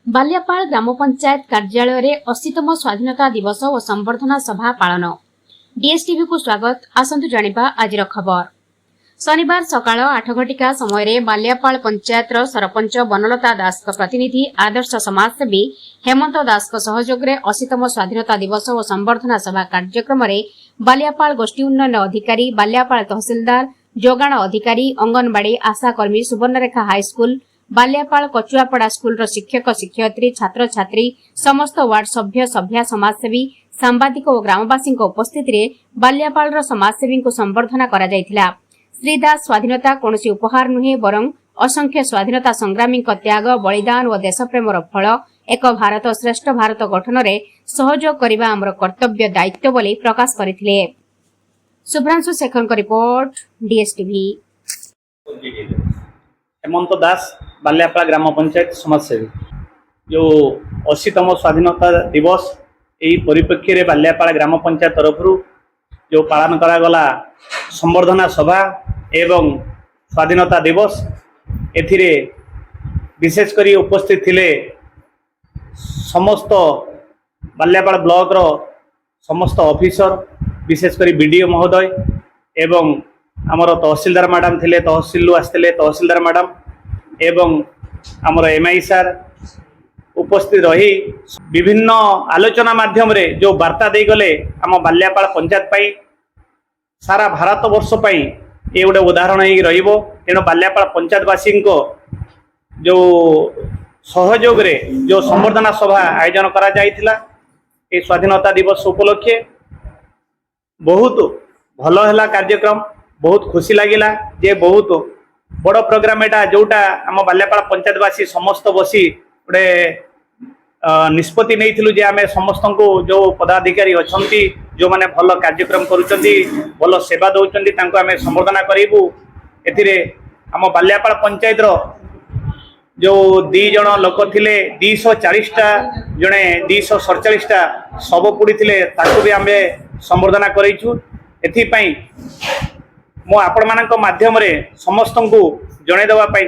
बालियापाल ग्राम पंचायत कार्यालय रे 80तम स्वाधीनता दिवस और संवर्धना सभा पालन। डीएसटीवी को स्वागत। आसंतु जानिबा आजिर खबर। शनिवार सकाळ 8 घटिका समय रे बालियापाल पंचायत रो सरपंच बनलता दास का प्रतिनिधि आदर्श समाजसेवी हेमंत दास का सहयोग रे 80तम स्वाधीनता दिवस और संवर्धना सभा कार्यक्रम रे बालियापाल गोष्ठी उन्नयन अधिकारी, बालियापाल तहसीलदार, जोगाण अधिकारी, अंगनवाड़ी आशाकर्मी, सुवर्णरेखा हाईस्कूल, बालियापाल कचुआपड़ा स्कूल रो शिक्षक शिक्षयित्री, छात्र छात्री, समस्त वार्ड सभ्य सभ्या समाजसेवी, सांबादिक और ग्रामवासी उपस्थित रे बालियापाल रो समाजसेवी को संवर्धना करा जायथिला। श्री दास स्वाधीनता कौनसी उपहार नुहे बरं असंख्य स्वाधीनता संग्रामी त्याग, बलिदान और देशप्रेम फल। एक भारत श्रेष्ठ भारत गठन रे सहयोग करबा हमर कर्तव्य दायित्व बोली प्रकाश करथिले। शुभ्रांशु शेखर को रिपोर्ट, डीएसटीवी। हेमंत दास बालियापाल ग्राम पंचायत समाजसेवी जो 80तम स्वाधीनता दिवस यही परिप्रेक्षी रे बालियापाल ग्राम पंचायत तरफ जो पालन करागला संवर्धना सभा एवं स्वाधीनता दिवस एथिरे विशेष करी उपस्थित थिले समस्त बालियापाल ब्लॉक रो समस्त ऑफिसर, विशेष करी बीडीओ महोदय एवं आमर तहसीलदार मैडम थिले, तहसील आसते तहसीलदार मैडम एवं आमर एमआई सार उपस्थित रही विभिन्न आलोचना माध्यम रे जो वार्ता दे गले आम बालियापाल पंचायत पाई सारा भारत वर्ष पाई ये गोटे उदाहरण ही रहिबो। तेणु बालियापाल पंचायतवासी को जो सहयोग रे जो संवर्धना सभा आयोजन करा जायथिला ए स्वाधीनता दिवस उपलक्षे बहुत भल हैला कार्यक्रम। बहुत खुशी लगिला जे बहुत बड़ प्रोग्राम एटा जोटा आम बालियापाल पंचायतवासी समस्त बसी गोटे निष्पत्ति नहीं जे आम समस्त को जो पदाधिकारी अच्छी जो माने भल कार्यक्रम करुचंती, भल सेवा दौरान तांको आम संवर्धना करूँ। एथिरे आम बालियापाल पंचायत रो जो 2 जन लोक थिले 240टा जड़े 247टा शव पुड़ी थिले ताकू भी आम संवर्धना करूँ। एथि पई मो आपण मानक माध्यम रे समस्त को जणे देवा पाई